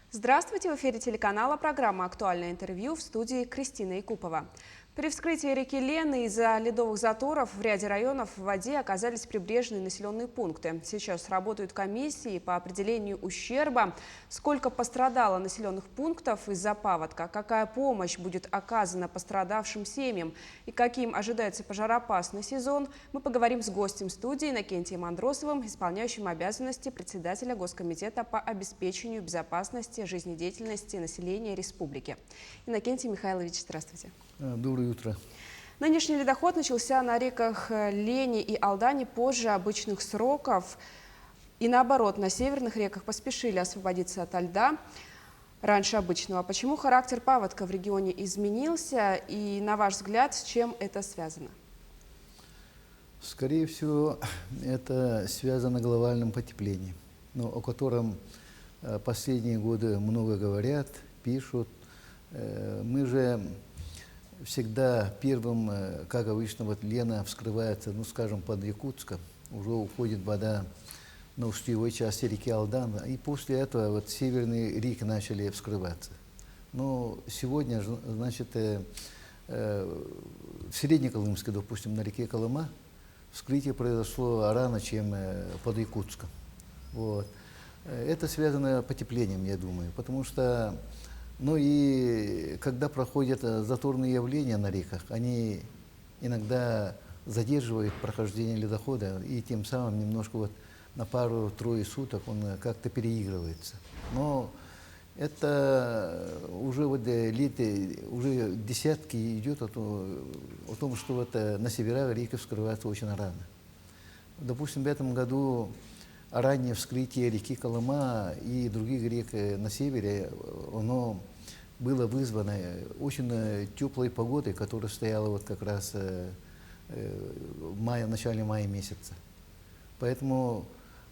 Здравствуйте! В эфире телеканала программа «Актуальное интервью», в студии Кристина Якупова. При вскрытии реки Лены из-за ледовых заторов в ряде районов в воде оказались прибрежные населенные пункты. Сейчас работают комиссии по определению ущерба, сколько пострадало населенных пунктов из-за паводка, какая помощь будет оказана пострадавшим семьям и каким ожидается пожароопасный сезон. Мы поговорим с гостем студии Иннокентием Андросовым, исполняющим обязанности председателя Госкомитета по обеспечению безопасности жизнедеятельности населения республики. Иннокентий Михайлович, здравствуйте. Доброе утро. Нынешний ледоход начался на реках Лени и Алдане позже обычных сроков. И наоборот, на северных реках поспешили освободиться ото льда раньше обычного. Почему характер паводка в регионе изменился и, на ваш взгляд, с чем это связано? Скорее всего, это связано с глобальным потеплением, о котором последние годы много говорят, пишут. Мы же всегда первым, как обычно, вот Лена вскрывается, скажем, под Якутском, уже уходит вода на устьевой части реки Алдан, и после этого вот северные реки начали вскрываться. Но сегодня, значит, в Среднеколымске, допустим, на реке Колыма, вскрытие произошло рано, чем под Якутском. Вот. Это связано с потеплением, я думаю, потому что и когда проходят заторные явления на реках, они иногда задерживают прохождение ледохода, и тем самым немножко вот на пару-трое суток он как-то переигрывается. Но это уже вот лет, уже десятки идет о том, что вот на северах реки вскрываются очень рано. Допустим, в этом году раннее вскрытие реки Колыма и других рек на севере, оно было вызвано очень теплой погодой, которая стояла вот как раз в начале мая месяца. Поэтому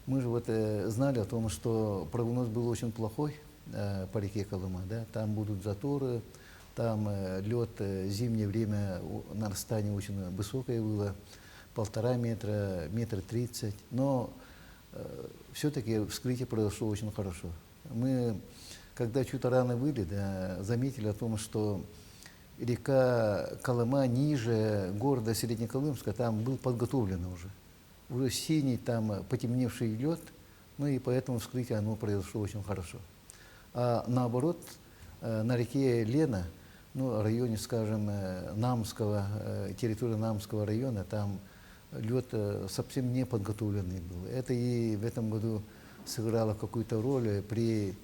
мы же вот знали о том, что прогноз был очень плохой по реке Колыма. Да? Там будут заторы, там лед зимнее время нарастание очень высокое было, 1,5 метра, 1,30 метра. Но все-таки вскрытие произошло очень хорошо. Мы, когда чуть рано были, заметили о том, что река Колыма ниже города Среднеколымска, там был подготовлен уже синий, там потемневший лед, и поэтому вскрытие оно произошло очень хорошо. А наоборот, на реке Лена, в районе, скажем, Намского, территории Намского района, там лед совсем не подготовленный был. Это и в этом году сыграло какую-то роль при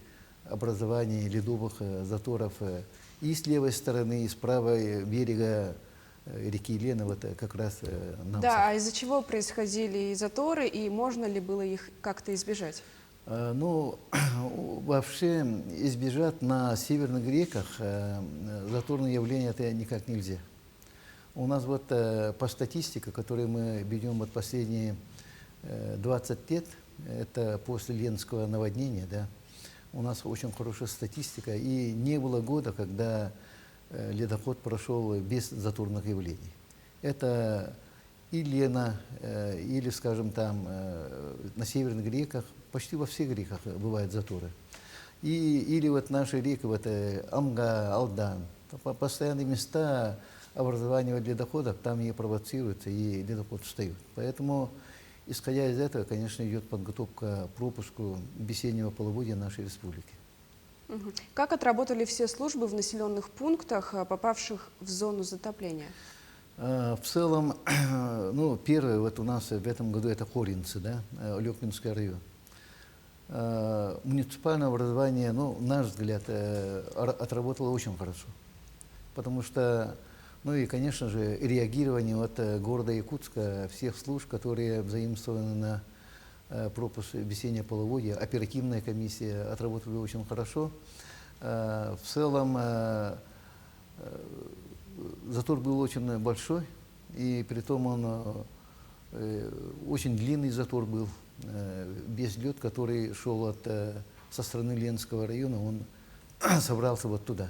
образовании ледовых заторов и с левой стороны, и с правой берега реки Лена, вот как раз Намск. Да, а из-за чего происходили заторы, и можно ли было их как-то избежать? Вообще избежать на северных реках заторные явления это никак нельзя. У нас вот по статистике, которую мы ведем вот последние 20 лет, это после Ленского наводнения, да, у нас очень хорошая статистика, и не было года, когда ледоход прошел без заторных явлений. Это и Лена, или, скажем, там на северных реках, почти во всех реках бывают заторы. Или вот наши реки, вот Амга, Алдан, постоянные места образования ледоходов там и провоцируются, и ледоход встает. Поэтому, исходя из этого, конечно, идет подготовка к пропуску весеннего полугодия нашей республики. Как отработали все службы в населенных пунктах, попавших в зону затопления? В целом, первое вот у нас в этом году это Хоринцы, да, Лёкминский район. Муниципальное образование, на наш взгляд, отработало очень хорошо. Потому что, и, конечно же, реагирование от города Якутска, всех служб, которые взаимствованы на пропуск весеннего полугодия, оперативная комиссия отработали очень хорошо. В целом, затор был очень большой, и при том он очень длинный затор был. Весь лед, который шел со стороны Ленского района, он собрался вот туда.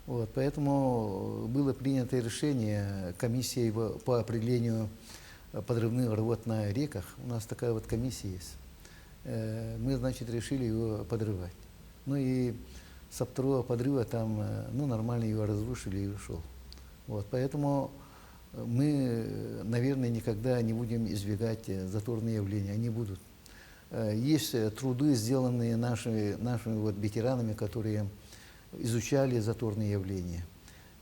Вот, поэтому было принято решение комиссией по определению подрывных работ на реках. У нас такая вот комиссия есть. Мы, значит, решили его подрывать. Ну и со второго подрыва там, ну, нормально его разрушили и ушел. Вот, поэтому мы, наверное, никогда не будем избегать заторные явления, они будут. Есть труды, сделанные нашими вот ветеранами, которые изучали заторные явления.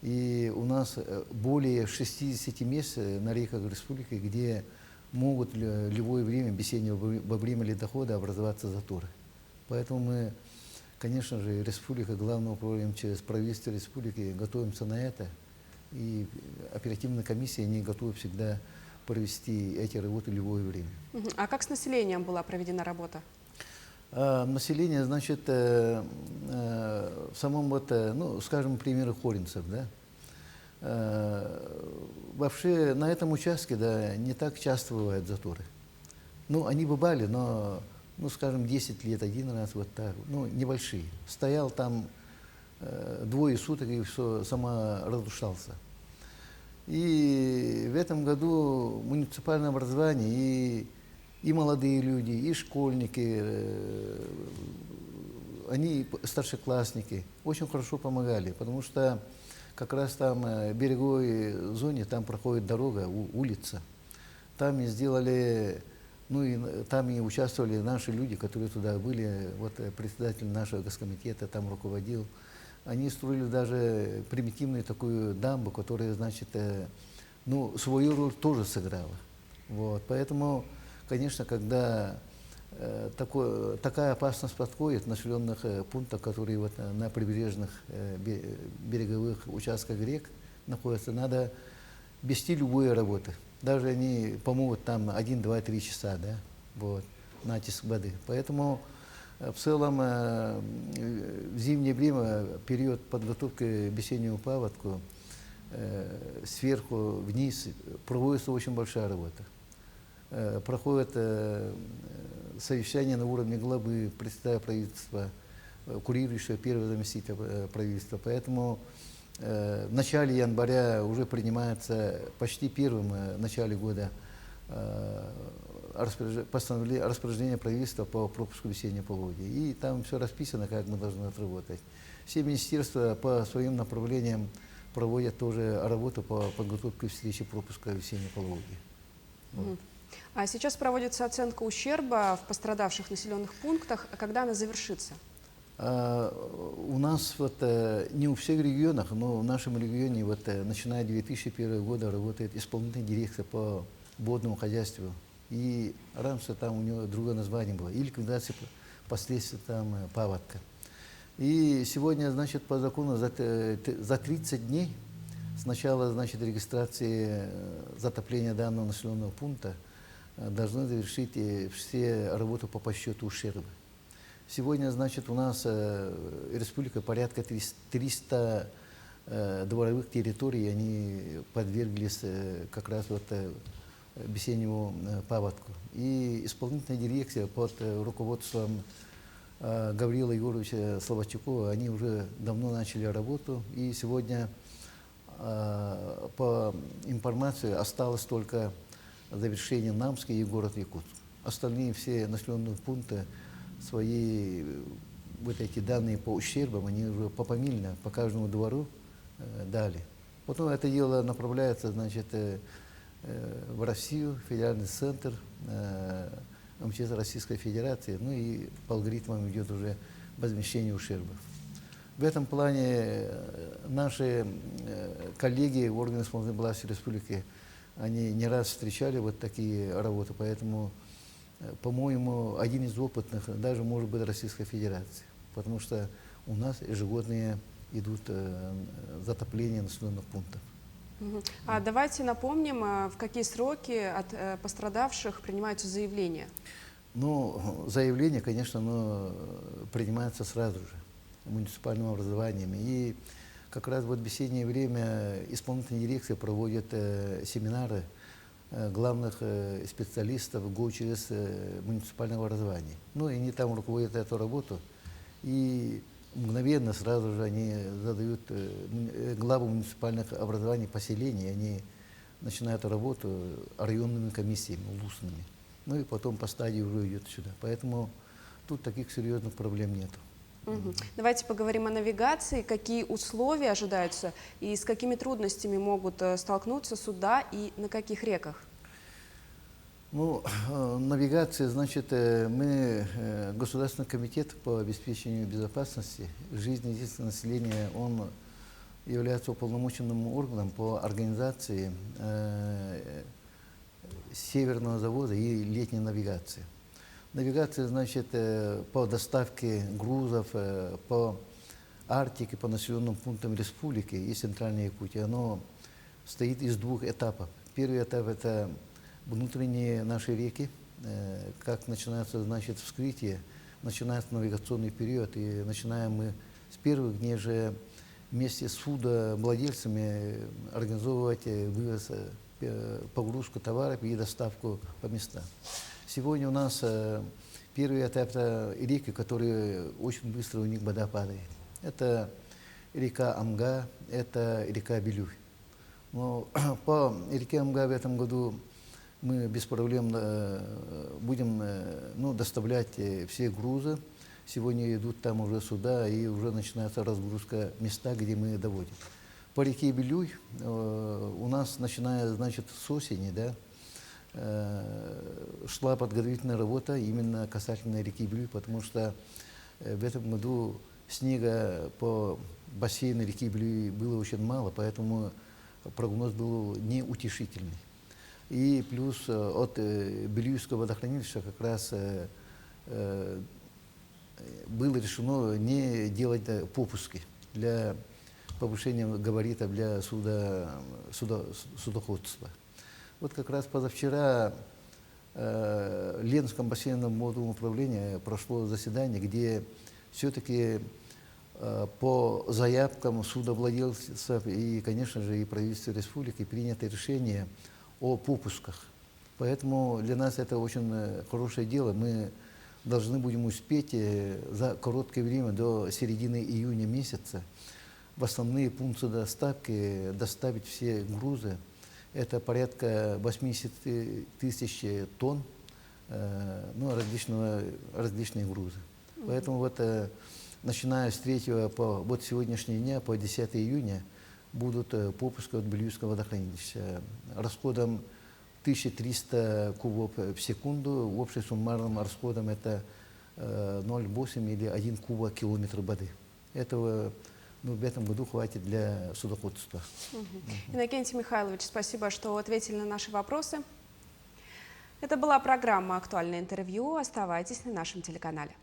И у нас более 60 мест на реках республики, где могут в любое время, весеннего во время ледохода, образоваться заторы. Поэтому мы, конечно же, республика, главное управление через правительство республики, готовимся на это. И оперативная комиссия, они готовы всегда провести эти работы в любое время. А как с населением была проведена работа? Население, значит, в самом, вот, ну, скажем, примеры хоринцев, да. Вообще на этом участке, да, не так часто бывают заторы. Ну, они бывали, но, ну, скажем, 10 лет один раз, вот так, ну, небольшие. Стоял там двое суток и все, сама разрушался. И в этом году муниципальное образование и молодые люди, и школьники, они, старшеклассники, очень хорошо помогали, потому что как раз там в береговой зоне, там проходит дорога, улица. Там и сделали, ну и там и участвовали наши люди, которые туда были, вот председатель нашего госкомитета там руководил. Они строили даже примитивную такую дамбу, которая, значит, ну, свою роль тоже сыграла. Вот. Поэтому, конечно, когда такая опасность подходит в населенных пунктах, которые вот на прибрежных береговых участках рек находятся, надо вести любые работы. Даже они помогут там 1, 2, 3 часа, да, вот, натиск воды. Поэтому в целом в зимнее время, период подготовки к весеннему паводку, сверху вниз проводится очень большая работа. Проходит совещание на уровне главы, председателя правительства, курирующего первого заместителя правительства. Поэтому в начале января уже принимается почти первым в начале года распоряжение правительства по пропуску весеннего полугодия. И там все расписано, как мы должны отработать. Все министерства по своим направлениям проводят тоже работу по подготовке встречи пропуска весеннего полугодия. Вот. А сейчас проводится оценка ущерба в пострадавших населенных пунктах. А когда она завершится? У нас вот не у всех регионах, но в нашем регионе вот начиная с 2001 года работает исполнительная дирекция по водному хозяйству. И раньше там у него другое название было, и ликвидация последствий там паводка. И сегодня, значит, по закону за 30 дней с начала, значит, регистрации затопления данного населенного пункта должны завершить все работы по подсчету ущерба. Сегодня, значит, у нас республика порядка 300 дворовых территорий, они подверглись как раз вот весеннему паводку. И исполнительная дирекция под руководством Гаврила Егоровича Слободчукова, они уже давно начали работу. И сегодня, по информации, осталось только завершение Намский и город Якутск. Остальные все населенные пункты свои вот эти данные по ущербам, они уже попамильно по каждому двору дали. Потом это дело направляется, значит, в Россию, федеральный центр МЧС Российской Федерации, ну и по алгоритмам идет уже возмещение ущербов. В этом плане наши коллеги в органах исполнительной власти республики, они не раз встречали вот такие работы, поэтому, по-моему, один из опытных даже может быть Российская Федерация, потому что у нас ежегодные идут затопления населенных пунктов. А давайте напомним, в какие сроки от пострадавших принимаются заявления. Ну, заявления, конечно, принимаются сразу же муниципальным образованием. И как раз вот в весеннее время исполнительная дирекция проводит семинары главных специалистов ГОЧС муниципального образования. Ну, и они там руководят эту работу. И мгновенно сразу же они задают главу муниципальных образований поселений, они начинают работу районными комиссиями, ЛУСными. Ну и потом по стадии уже идет сюда. Поэтому тут таких серьезных проблем нет. Давайте поговорим о навигации. Какие условия ожидаются и с какими трудностями могут столкнуться суда и на каких реках? Ну, навигация, значит, мы, Государственный комитет по обеспечению безопасности жизнедеятельности населения, он является уполномоченным органом по организации северного завода и летней навигации. Навигация, значит, по доставке грузов по Арктике, по населенным пунктам республики и Центральной Якутии, оно стоит из двух этапов. Первый этап – это внутренние наши реки. Как начинается, значит, вскрытие, начинается навигационный период, и начинаем мы с первых дней же вместе с судовладельцами организовывать вывоз, погрузку товаров и доставку по местам. Сегодня у нас первый этап – это реки, которые очень быстро у них вода падает. Это река Амга, это река Белюй. Но по реке Амга в этом году мы без проблем будем доставлять все грузы. Сегодня идут там уже суда, и уже начинается разгрузка места, где мы доводим. По реке Белюй у нас, начиная, значит, с осени, да, шла подготовительная работа именно касательно реки Белюй, потому что в этом году снега по бассейну реки Белюй было очень мало, поэтому прогноз был неутешительный. И плюс от Белюйского водохранилища как раз было решено не делать попуски для повышения габаритов для судоходства. Вот как раз позавчера в Ленском бассейновом водном управлении прошло заседание, где все-таки по заявкам судовладельцев и, конечно же, и правительства республики принято решение о попусках. Поэтому для нас это очень хорошее дело. Мы должны будем успеть за короткое время до середины июня месяца в основные пункты доставки доставить все грузы. Это порядка 80 тысяч тонн, различные грузы. Поэтому вот, начиная с 3 по вот сегодняшний дня, по 10 июня, будут попуски от Белюйского водохранилища расходом 1300 кубов в секунду, в общем суммарном расходом это 0,8 или 1 куба километр воды. Этого в этом году хватит для судоходства. Иннокентий Михайлович, спасибо, что ответили на наши вопросы. Это была программа «Актуальное интервью». Оставайтесь на нашем телеканале.